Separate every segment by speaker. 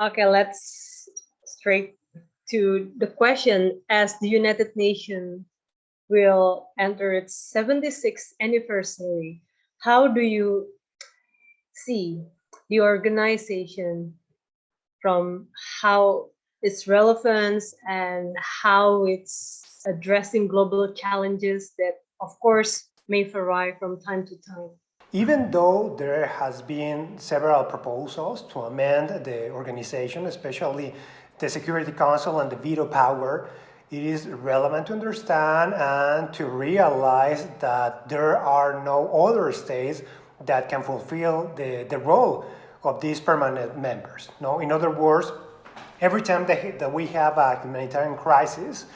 Speaker 1: Okay, let's straight to the question. As the United Nations will enter its 76th anniversary, how do you see the organization from how its relevance and how it's addressing global challenges that, of course, may vary from time to time?
Speaker 2: Even though there has been several proposals to amend the organization, especially the Security Council and the veto power, it is relevant to understand and to realize that there are no other states that can fulfill the role of these permanent members. No, in other words, every time that we have a humanitarian crisis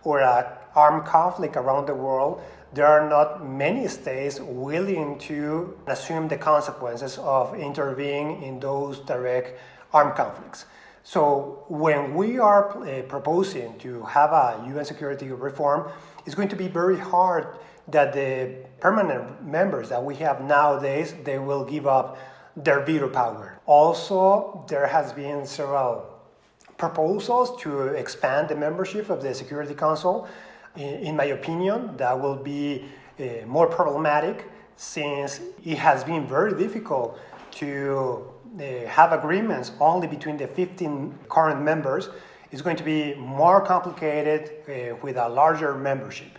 Speaker 2: or an armed conflict around the world, there are not many states willing to assume the consequences of intervening in those direct armed conflicts. So when we are proposing to have a UN security reform, it's going to be very hard that the permanent members that we have nowadays, they will give up their veto power. Also, there has been several proposals to expand the membership of the Security Council. In my opinion, that will be more problematic since it has been very difficult to have agreements only between the 15 current members. It's going to be more complicated with a larger membership.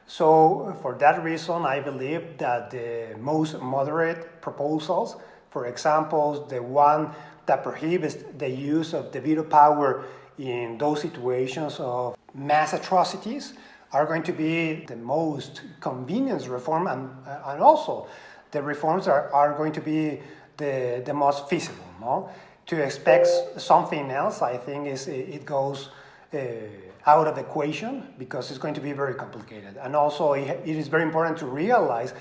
Speaker 2: So for that reason, I believe that the most moderate proposals, for example, the one that prohibits the use of the veto power in those situations of mass atrocities, are going to be the most convenient reform, and also the reforms are going to be the most feasible. No? To expect something else, I think it goes out of the equation because it's going to be very complicated. And also it is very important to realize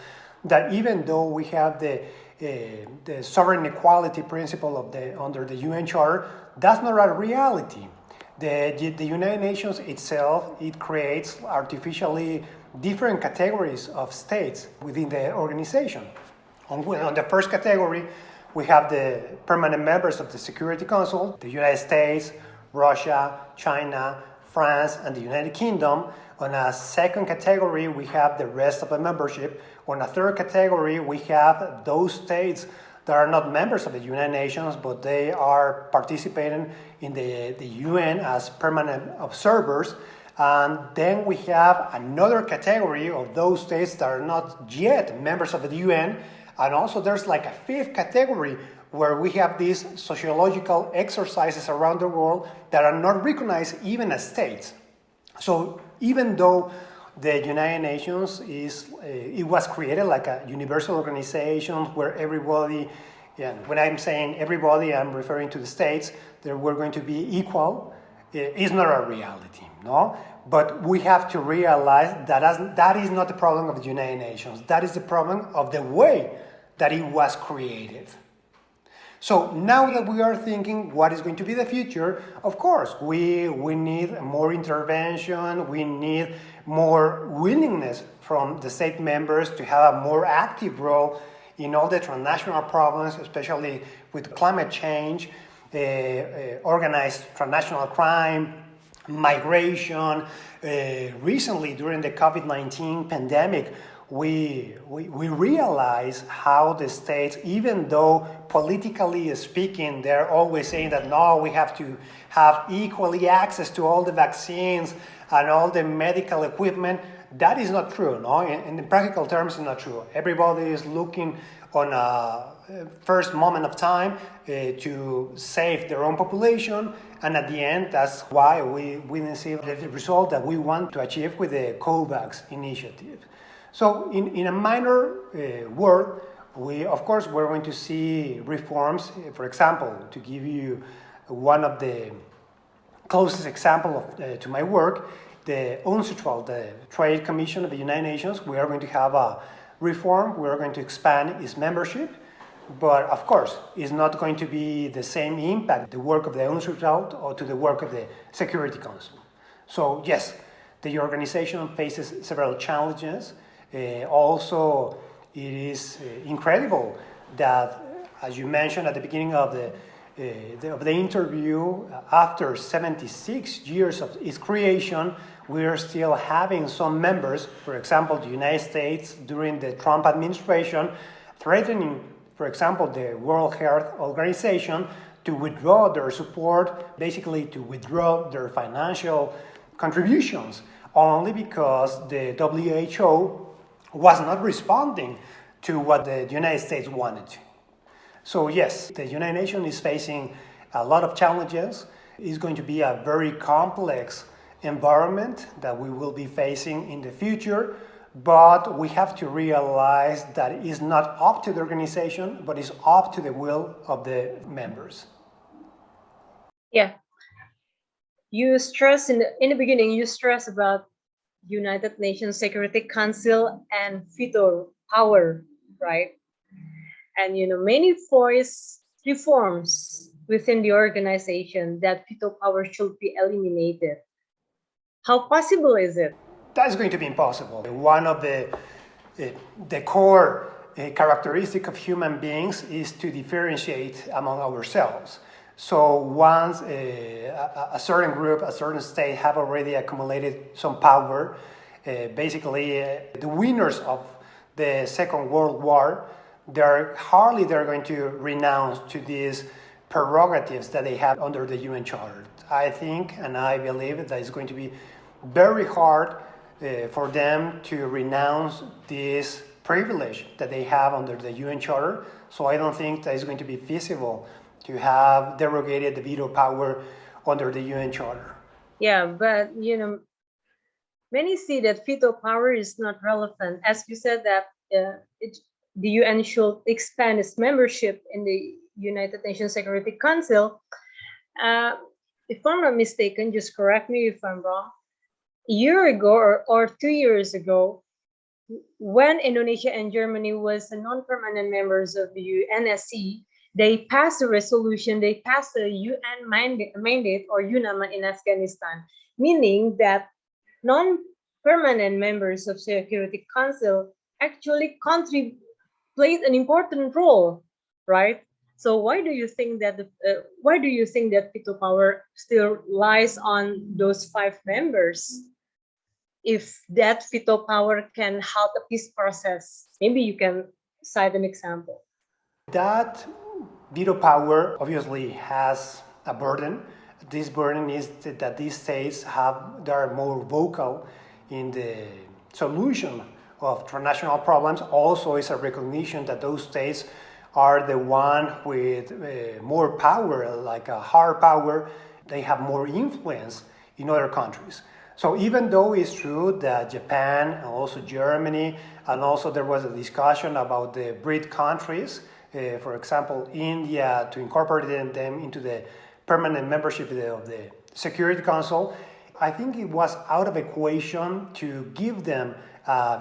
Speaker 2: that even though we have the sovereign equality principle under the UN Charter, that's not a reality. The United Nations itself, it creates artificially different categories of states within the organization. On the first category, we have the permanent members of the Security Council, the United States, Russia, China, France, and the United Kingdom. On a second category, we have the rest of the membership. On a third category, we have those states that are not members of the United Nations, but they are participating in the UN as permanent observers. And then we have another category of those states that are not yet members of the UN. And also there's like a fifth category where we have these sociological exercises around the world that are not recognized even as states. So even though the United Nations it was created like a universal organization where everybody, and when I'm saying everybody, I'm referring to the states, that we're going to be equal, is not a reality, no? But we have to realize that is not the problem of the United Nations. That is the problem of the way that it was created. So now that we are thinking what is going to be the future, of course, we need more intervention, we need more willingness from the state members to have a more active role in all the transnational problems, especially with climate change, organized transnational crime, migration. Recently, during the COVID-19 pandemic, we realize how the states, even though politically speaking, they're always saying that no, we have to have equally access to all the vaccines and all the medical equipment. That is not true, no? In practical terms, it's not true. Everybody is looking on a first moment of time to save their own population, and at the end, that's why we didn't see the result that we want to achieve with the COVAX initiative. So in a minor word, of course, we're going to see reforms. For example, to give you one of the closest example to my work, the UNCITRAL, the Trade Commission of the United Nations, we are going to have a reform. We are going to expand its membership. But of course, it's not going to be the same impact, the work of the UNCITRAL or to the work of the Security Council. So yes, the organization faces several challenges. Also, it is incredible that, as you mentioned at the beginning of the of the interview, after 76 years of its creation, we are still having some members, for example, the United States during the Trump administration, threatening, for example, the World Health Organization to withdraw their support, basically to withdraw their financial contributions, only because the WHO was not responding to what the United States wanted. So yes, the United Nations is facing a lot of challenges. It's going to be a very complex environment that we will be facing in the future, but we have to realize that it's not up to the organization, but it's up to the will of the members.
Speaker 1: Yeah, you stress in the beginning. You stress about United Nations Security Council and veto power, right? And many voice reforms within the organization that veto power should be eliminated. How possible is it?
Speaker 2: That's going to be impossible. One of the core characteristic of human beings is to differentiate among ourselves. So once a certain group, a certain state have already accumulated some power, basically the winners of the Second World War, they're going to renounce to these prerogatives that they have under the UN Charter. I think and I believe that it's going to be very hard for them to renounce this privilege that they have under the UN Charter. So I don't think that it's going to be feasible to have derogated the veto power under the UN Charter.
Speaker 1: Yeah, but many see that veto power is not relevant. As you said that the UN should expand its membership in the United Nations Security Council. If I'm not mistaken, just correct me if I'm wrong, a year ago or 2 years ago, when Indonesia and Germany was non-permanent members of the UNSC, they passed a resolution, they passed a UN mandate or UNAMA in Afghanistan, meaning that non-permanent members of Security Council actually played an important role, right? So why do you think that veto power still lies on those 5 members? If that veto power can help the peace process, maybe you can cite an example.
Speaker 2: That veto power obviously has a burden. This burden is that these states they are more vocal in the solution of transnational problems. Also, is a recognition that those states are the one with more power, like a hard power. They have more influence in other countries. So even though it's true that Japan and also Germany, and also there was a discussion about the BRIC countries, for example, India, to incorporate them into the permanent membership of the Security Council, I think it was out of equation to give them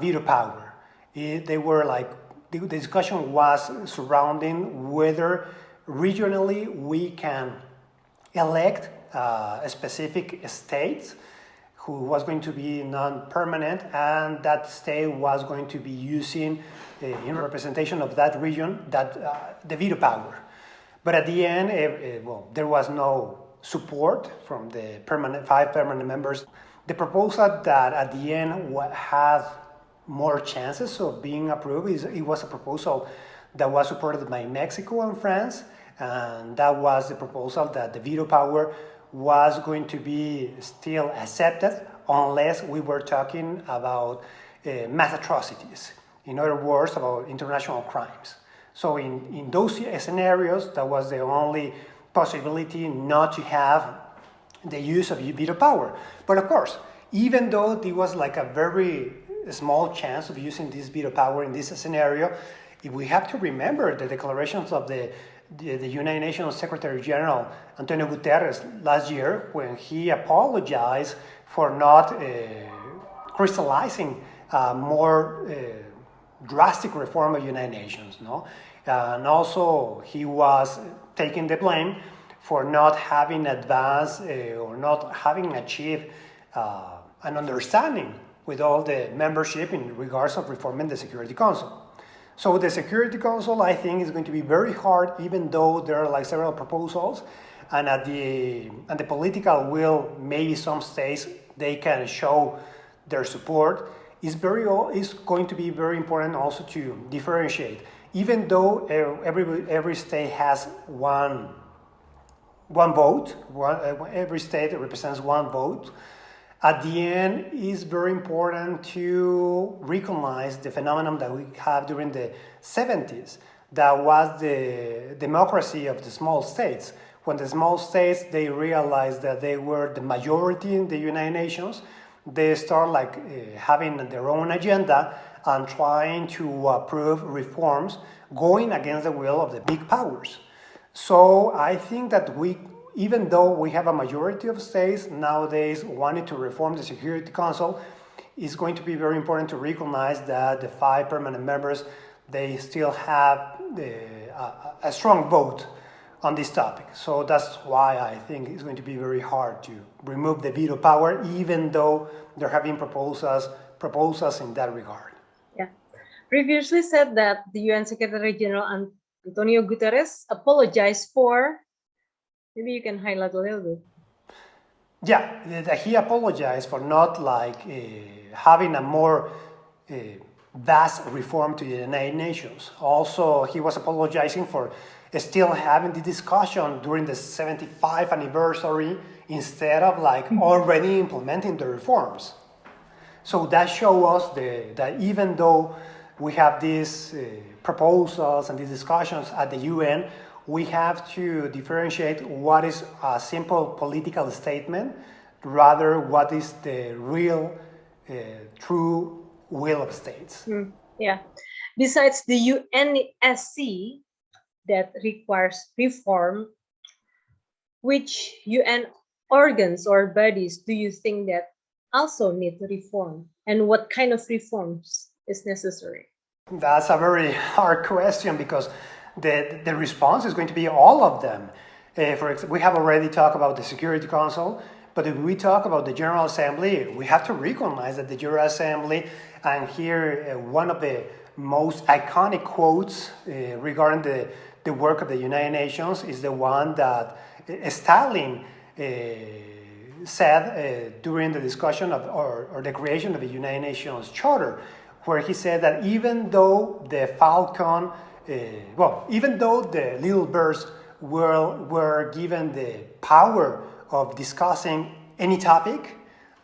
Speaker 2: veto power. The discussion was surrounding whether regionally we can elect a specific state who was going to be non-permanent, and that state was going to be using, in representation of that region, the veto power. But at the end, there was no support from the 5 permanent members. The proposal that at the end had more chances of being approved it was a proposal that was supported by Mexico and France, and that was the proposal that the veto power was going to be still accepted unless we were talking about mass atrocities. In other words, about international crimes. So in those scenarios, that was the only possibility not to have the use of veto power. But of course, even though there was like a very small chance of using this veto power in this scenario, we have to remember the declarations of the United Nations Secretary General Antonio Guterres last year, when he apologized for not crystallizing more drastic reform of United Nations. And also he was taking the blame for not having advanced or not having achieved an understanding with all the membership in regards of reforming the Security Council. So the Security Council, I think, is going to be very hard, even though there are like several proposals, and at the political will, maybe some states they can show their support. Is going to be very important also to differentiate. Even though every state has one vote, every state represents one vote. At the end, it's very important to recognize the phenomenon that we have during the 70s. That was the democracy of the small states. When the small states, they realized that they were the majority in the United Nations, they start having their own agenda and trying to approve reforms going against the will of the big powers. So I think that even though we have a majority of states nowadays wanting to reform the Security Council, it's going to be very important to recognize that the 5 permanent members, they still have a strong vote on this topic. So that's why I think it's going to be very hard to remove the veto power, even though there have been proposals in that regard.
Speaker 1: Yeah. Previously said that the UN Secretary General Antonio Guterres apologized for. Maybe you can highlight a little bit.
Speaker 2: Yeah, he apologized for not having a more vast reform to the United Nations. Also, he was apologizing for still having the discussion during the 75th anniversary instead of already implementing the reforms. So that shows us that even though we have these proposals and these discussions at the UN, we have to differentiate what is a simple political statement rather what is the real, true will of states.
Speaker 1: Yeah. Besides the UNSC that requires reform, which UN organs or bodies do you think that also need reform, and what kind of reforms is necessary?
Speaker 2: That's a very hard question because the response is going to be all of them. For example, we have already talked about the Security Council, but if we talk about the General Assembly, we have to recognize that the General Assembly, and here one of the most iconic quotes regarding the work of the United Nations is the one that Stalin said during the discussion of or the creation of the United Nations Charter, where he said that even though the Falcon, even though the little birds were given the power of discussing any topic,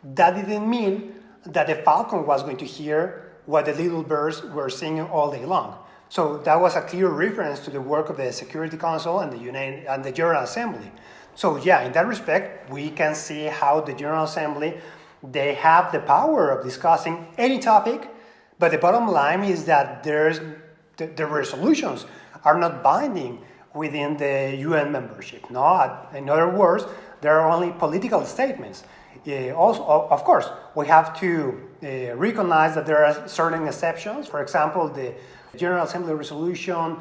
Speaker 2: that didn't mean that the Falcon was going to hear what the little birds were singing all day long. So that was a clear reference to the work of the Security Council and the General Assembly. So yeah, in that respect, we can see how the General Assembly, they have the power of discussing any topic, but the bottom line is that the resolutions are not binding within the UN membership. No, in other words, there are only political statements. Also, of course, we have to recognize that there are certain exceptions. For example, the General Assembly resolution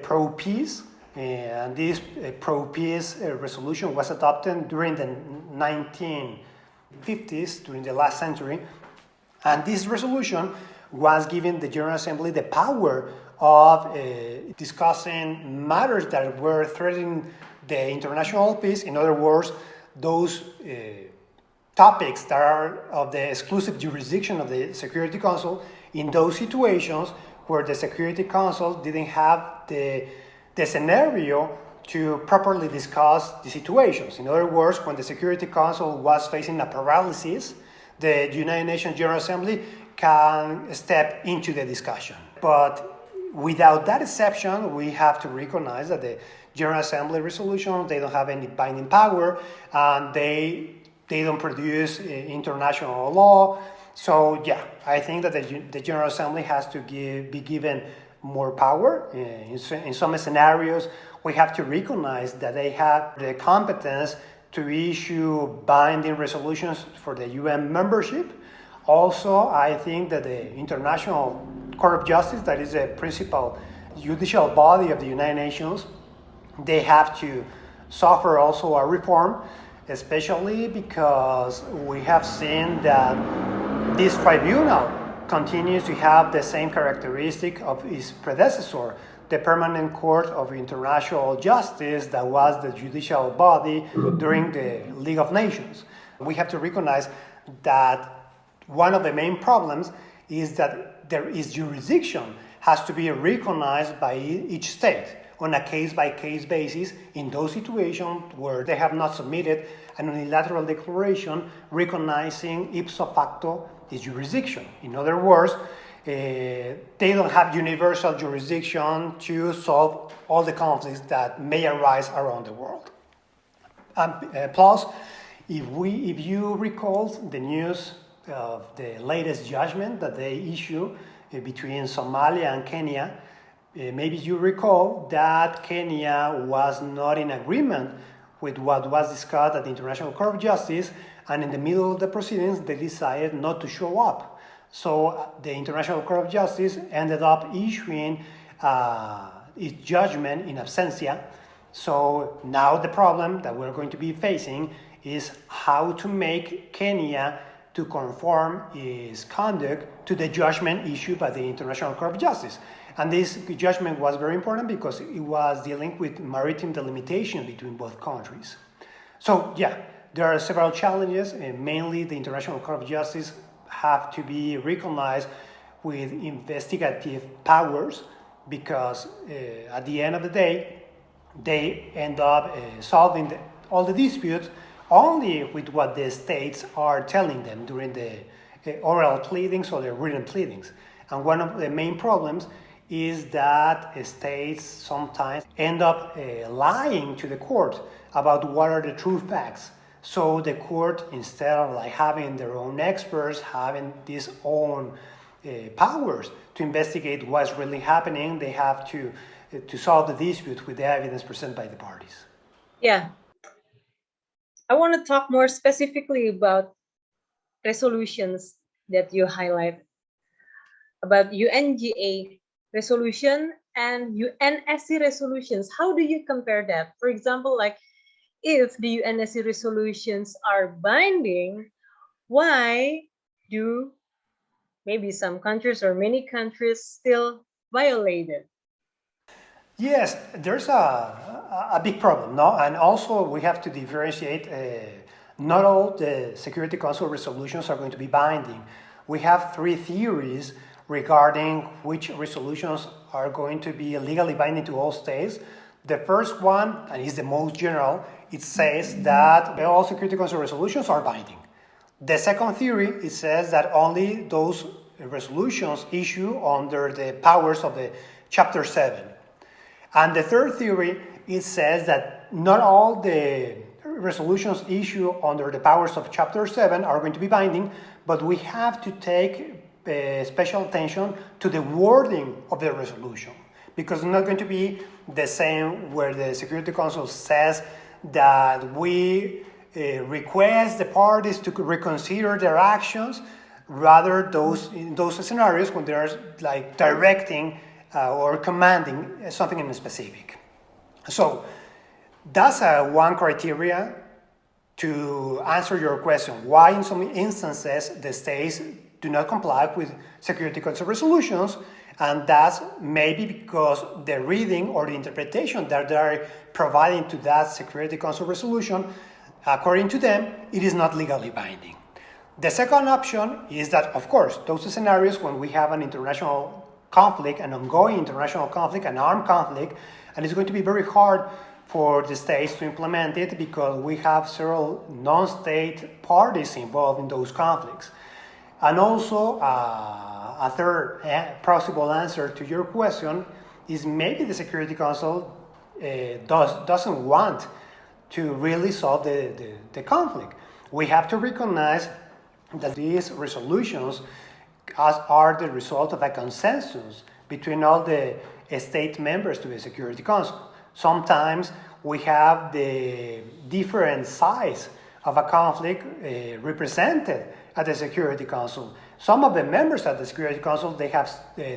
Speaker 2: pro-peace, and this pro-peace resolution was adopted during the 1950s, during the last century, and this resolution was giving the General Assembly the power of discussing matters that were threatening the international peace. In other words, those topics that are of the exclusive jurisdiction of the Security Council, in those situations where the Security Council didn't have the scenario to properly discuss the situations. In other words, when the Security Council was facing a paralysis, the United Nations General Assembly can step into the discussion. But without that exception, we have to recognize that the General Assembly resolutions, they don't have any binding power, and they don't produce international law. So yeah, I think that the General Assembly has to be given more power. In some scenarios, we have to recognize that they have the competence to issue binding resolutions for the UN membership. Also, I think that the International Court of Justice, that is the principal judicial body of the United Nations, they have to suffer also a reform, especially because we have seen that this tribunal continues to have the same characteristic of its predecessor, the Permanent Court of International Justice, that was the judicial body during the League of Nations. We have to recognize that one of the main problems is that there is jurisdiction has to be recognized by each state on a case-by-case basis in those situations where they have not submitted an unilateral declaration recognizing ipso facto its jurisdiction. In other words, they don't have universal jurisdiction to solve all the conflicts that may arise around the world. Plus, if you recall the news of the latest judgment that they issue between Somalia and Kenya, maybe you recall that Kenya was not in agreement with what was discussed at the International Court of Justice, and in the middle of the proceedings, they decided not to show up. So the International Court of Justice ended up issuing its judgment in absentia. So now the problem that we're going to be facing is how to make Kenya to conform its conduct to the judgment issued by the International Court of Justice. And this judgment was very important because it was dealing with maritime delimitation between both countries. So yeah, there are several challenges, and mainly the International Court of Justice have to be recognized with investigative powers, because at the end of the day, they end up solving all the disputes only with what the states are telling them during the oral pleadings or the written pleadings. And one of the main problems is that states sometimes end up lying to the court about what are the true facts. So the court, instead of like having their own experts, having these own powers to investigate what's really happening, they have to solve the dispute with the evidence presented by the parties.
Speaker 1: Yeah. I want to talk more specifically about resolutions that you highlight, about UNGA resolution and UNSC resolutions. How do you compare that? For example, like if the UNSC resolutions are binding, why do maybe some countries or many countries still violate it?
Speaker 2: Yes, there's a big problem, no? And also we have to differentiate, not all the Security Council resolutions are going to be binding. We have three theories regarding which resolutions are going to be legally binding to all states. The first one, and is the most general, it says that all Security Council resolutions are binding. The second theory, it says that only those resolutions issue under the powers of the Chapter 7. And the third theory, it says that not all the resolutions issued under the powers of Chapter 7 are going to be binding, but we have to take special attention to the wording of the resolution, because it's not going to be the same where the Security Council says that we request the parties to reconsider their actions, rather in those scenarios when they're like directing or commanding something in specific. So that's one criteria to answer your question. Why in some instances the states do not comply with Security Council resolutions? And that's maybe because the reading or the interpretation that they're providing to that Security Council resolution, according to them, it is not legally binding. The second option is that, of course, those scenarios when we have an international conflict, an ongoing international conflict, an armed conflict, and it's going to be very hard for the states to implement it because we have several non-state parties involved in those conflicts. And also, a third possible answer to your question is maybe the Security Council doesn't want to really solve the conflict. We have to recognize that these resolutions are the result of a consensus between all the state members to the Security Council. Sometimes we have the different size of a conflict represented at the Security Council. Some of the members at the Security Council, they have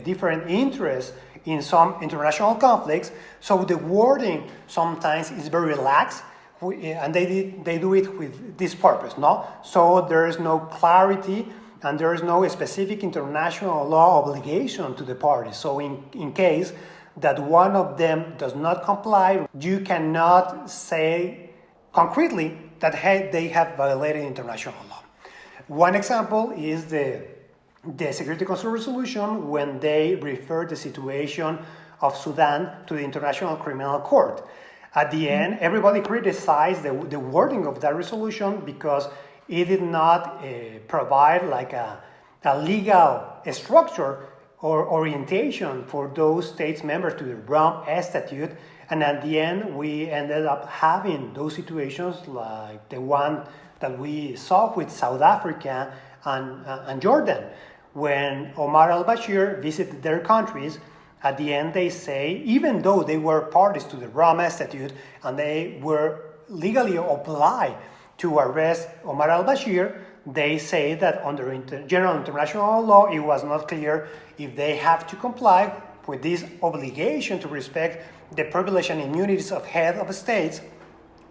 Speaker 2: different interests in some international conflicts, so the wording sometimes is very lax, and they do it with this purpose, no? So there is no clarity and there is no specific international law obligation to the parties. So in case that one of them does not comply, you cannot say concretely that they have violated international law. One example is the Security Council resolution when they refer the situation of Sudan to the International Criminal Court. At the end, everybody criticized the wording of that resolution because it did not provide like a legal structure or orientation for those states members to the Rome Statute. And at the end, we ended up having those situations like the one that we saw with South Africa and Jordan. When Omar al-Bashir visited their countries, at the end they say, even though they were parties to the Rome Statute and they were legally obliged to arrest Omar al-Bashir, they say that under general international law, it was not clear if they have to comply with this obligation to respect the privilege and immunities of head of states,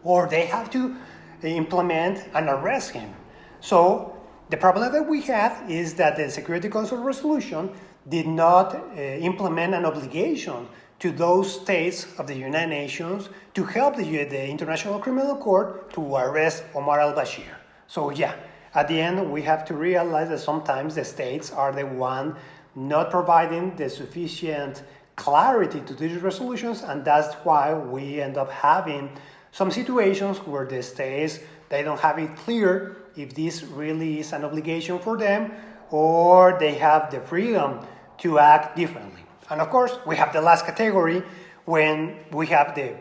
Speaker 2: or they have to implement and arrest him. So the problem that we have is that the Security Council resolution did not implement an obligation to those states of the United Nations to help the International Criminal Court to arrest Omar al-Bashir. So yeah, at the end, we have to realize that sometimes the states are the one not providing the sufficient clarity to these resolutions, and that's why we end up having some situations where the states, they don't have it clear if this really is an obligation for them or they have the freedom to act differently. And of course, we have the last category when we have the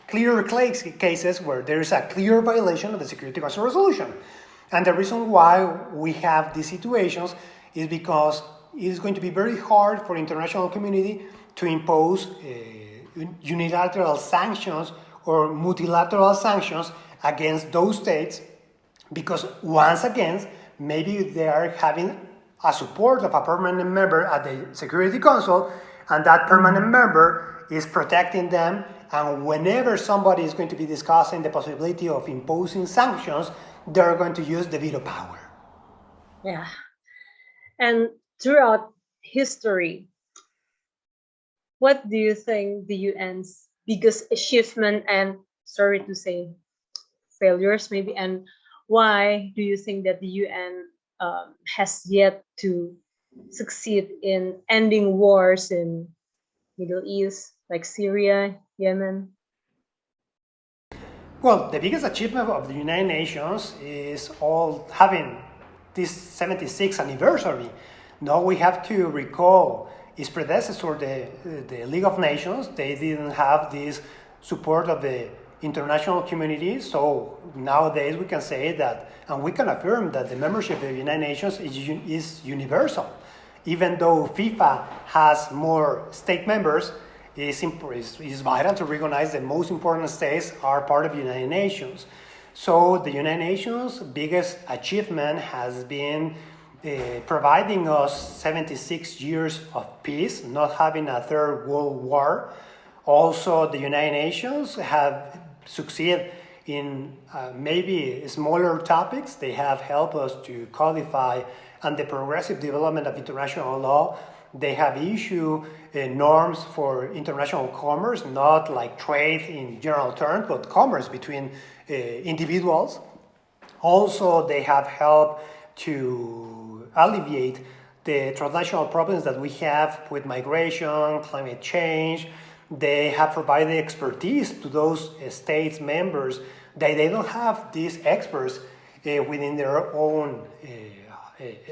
Speaker 2: clear cases where there is a clear violation of the Security Council resolution. And the reason why we have these situations is because it is going to be very hard for the international community to impose unilateral sanctions or multilateral sanctions against those states, because once again, maybe they are having a support of a permanent member at the Security Council, and that permanent member is protecting them, and whenever somebody is going to be discussing the possibility of imposing sanctions, they're going to use the veto power.
Speaker 1: Yeah. And throughout history, what do you think the UN's biggest achievement and, sorry to say, failures maybe, and why do you think that the UN has yet to succeed in ending wars in Middle East, like Syria, Yemen?
Speaker 2: Well, the biggest achievement of the United Nations is all having this 76th anniversary. Now we have to recall its predecessor, the League of Nations. They didn't have this support of the international community. So nowadays we can say that, and we can affirm that the membership of the United Nations is universal. Even though FIFA has more state members, it is vital to recognize that most important states are part of the United Nations. So the United Nations' biggest achievement has been providing us 76 years of peace, not having a third world war. Also, the United Nations have succeeded in maybe smaller topics. They have helped us to codify and the progressive development of international law. They have issued norms for international commerce, not like trade in general terms, but commerce between individuals. Also, they have helped to alleviate the transnational problems that we have with migration, climate change. They have provided expertise to those states members that they don't have these experts within their own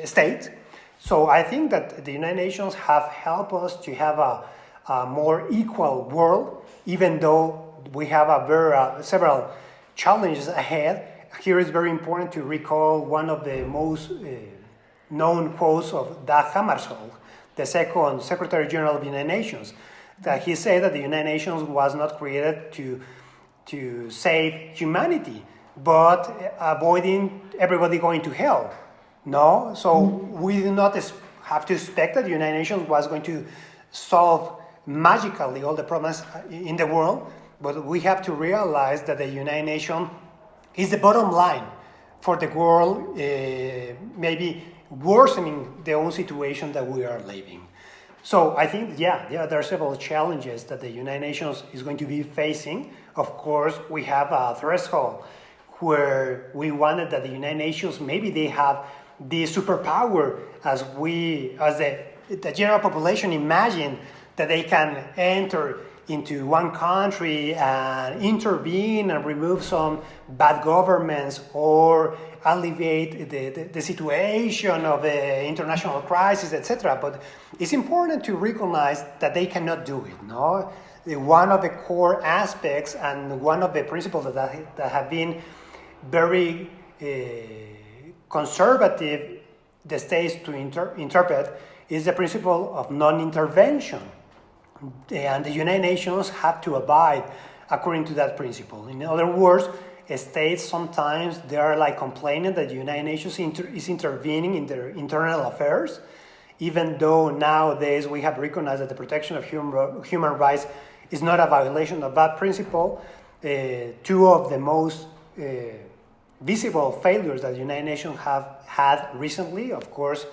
Speaker 2: state. So I think that the United Nations have helped us to have a more equal world, even though we have several challenges ahead. Here it's very important to recall one of the most known quotes of Dag Hammarskjöld, the second Secretary General of the United Nations, that he said that the United Nations was not created to save humanity, but avoiding everybody going to hell. No, so we do not have to expect that the United Nations was going to solve magically all the problems in the world, but we have to realize that the United Nations is the bottom line for the world, maybe worsening the own situation that we are living. So I think, yeah, there are several challenges that the United Nations is going to be facing. Of course, we have a threshold where we wanted that the United Nations, maybe they have the superpower as the general population imagine that they can enter into one country and intervene and remove some bad governments or alleviate the situation of the international crisis, etc. But it's important to recognize that they cannot do it. No, one of the core aspects and one of the principles that have been very conservative the states to interpret is the principle of non-intervention. And the United Nations have to abide according to that principle. In other words, states sometimes they are like complaining that the United Nations is intervening in their internal affairs, even though nowadays we have recognized that the protection of human rights is not a violation of that principle. Two of the most visible failures that the United Nations have had recently, of course,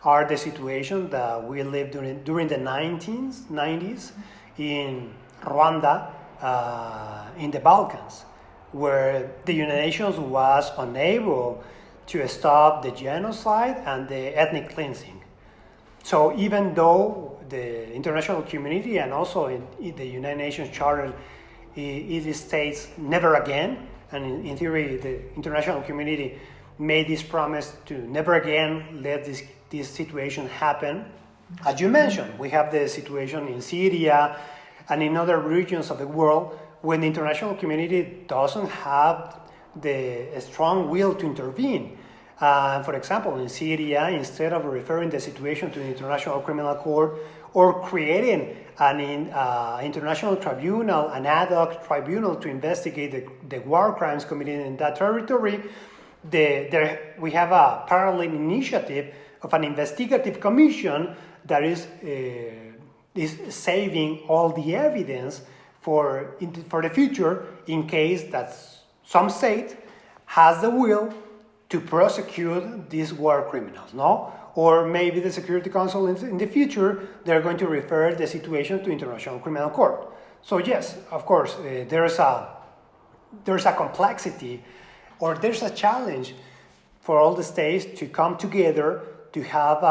Speaker 2: are the situation that we lived during the 90s in Rwanda, in the Balkans, where the United Nations was unable to stop the genocide and the ethnic cleansing. So even though the international community and also in the United Nations Charter, it states never again, and in theory the international community made this promise to never again let this situation happen. As you mentioned, we have the situation in Syria and in other regions of the world when the international community doesn't have the strong will to intervene. For example, in Syria, instead of referring the situation to the International Criminal Court or creating an international tribunal, an ad hoc tribunal to investigate the war crimes committed in that territory, we have a parallel initiative of an investigative commission that is saving all the evidence for the future in case that some state has the will to prosecute these war criminals, no? Or maybe the Security Council in the future, they're going to refer the situation to International Criminal Court. So yes, of course, there's a complexity or there's a challenge for all the states to come together to have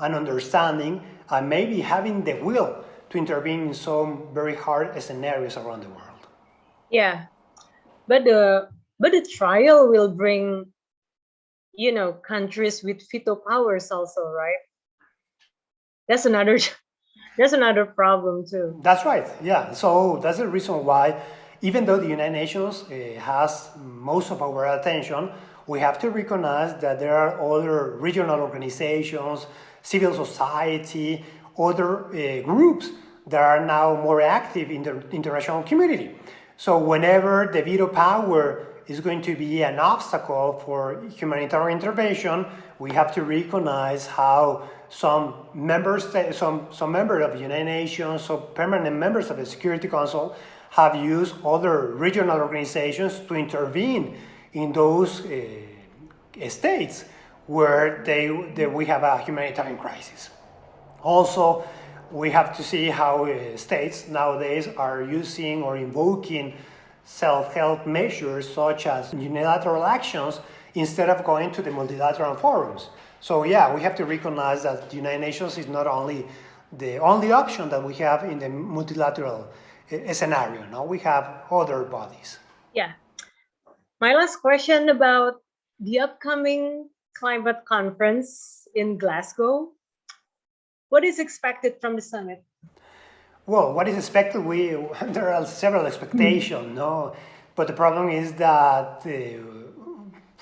Speaker 2: an understanding and maybe having the will to intervene in some very hard scenarios around the world.
Speaker 1: Yeah, but the trial will bring, countries with veto powers also, right? That's another problem too.
Speaker 2: That's right. Yeah. So that's the reason why, even though the United Nations has most of our attention, we have to recognize that there are other regional organizations, civil society, other groups that are now more active in the international community. So whenever the veto power is going to be an obstacle for humanitarian intervention, we have to recognize how some members of the United Nations, some permanent members of the Security Council have used other regional organizations to intervene in those states where we have a humanitarian crisis. Also, we have to see how states nowadays are using or invoking self-help measures such as unilateral actions instead of going to the multilateral forums. So yeah, we have to recognize that the United Nations is not only the only option that we have in the multilateral scenario. No, we have other bodies.
Speaker 1: Yeah. My last question about the upcoming climate conference in Glasgow. What is expected from the summit?
Speaker 2: Well, what is expected? There are several expectations, no? But the problem is that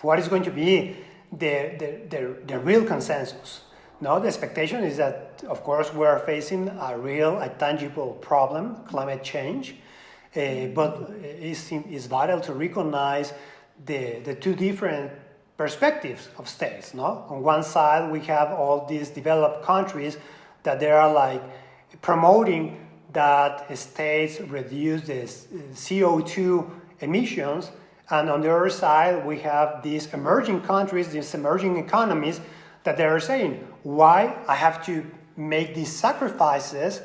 Speaker 2: what is going to be the real consensus? No, the expectation is that, of course, we are facing a tangible problem, climate change, but it's vital to recognize the two different perspectives of states. No, on one side we have all these developed countries that they are like promoting that states reduce the CO2 emissions, and on the other side we have these emerging countries, these emerging economies that they are saying, why I have to make these sacrifices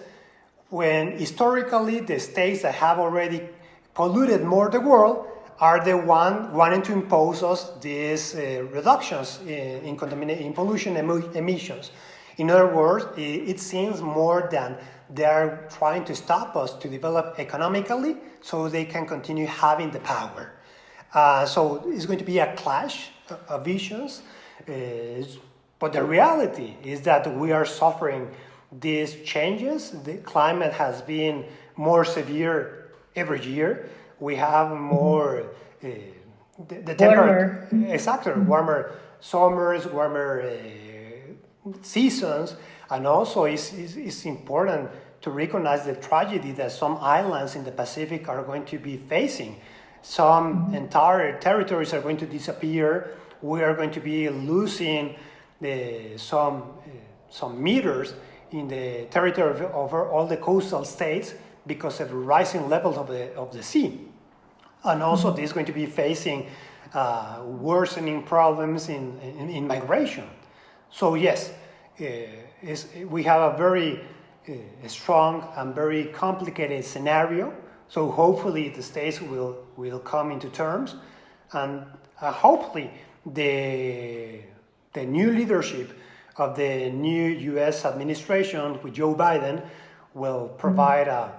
Speaker 2: when historically the states that have already polluted more the world are the one wanting to impose us these reductions in pollution emissions. In other words, it seems more than they are trying to stop us to develop economically so they can continue having the power. So it's going to be a clash of visions, but the reality is that we are suffering these changes. The climate has been more severe every year. We have more the temperature, exactly, warmer summers, warmer seasons, and also it's important to recognize the tragedy that some islands in the Pacific are going to be facing. Some entire territories are going to disappear. We are going to be losing some meters in the territory over all the coastal states because of rising levels of the sea. And also this is going to be facing worsening problems in migration. So yes, we have a very strong and very complicated scenario. So hopefully the states will come into terms, and hopefully the new leadership of the new U.S. administration with Joe Biden will provide a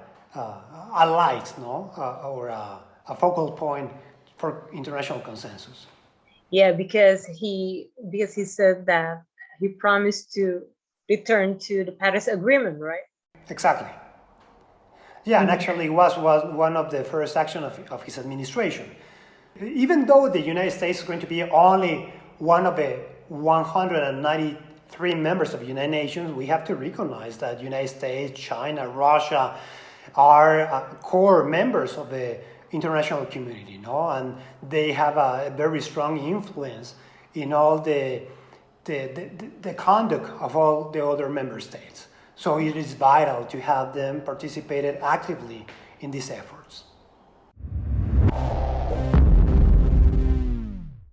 Speaker 2: light, or a focal point for international consensus.
Speaker 1: Yeah, because he said that he promised to return to the Paris Agreement, right?
Speaker 2: Exactly. Yeah, and actually was one of the first actions of his administration. Even though the United States is going to be only one of the 193 members of the United Nations, we have to recognize that the United States, China, Russia are core members of the international community, and they have a very strong influence in all the conduct of all the other member states. So it is vital to have them participated actively in these efforts.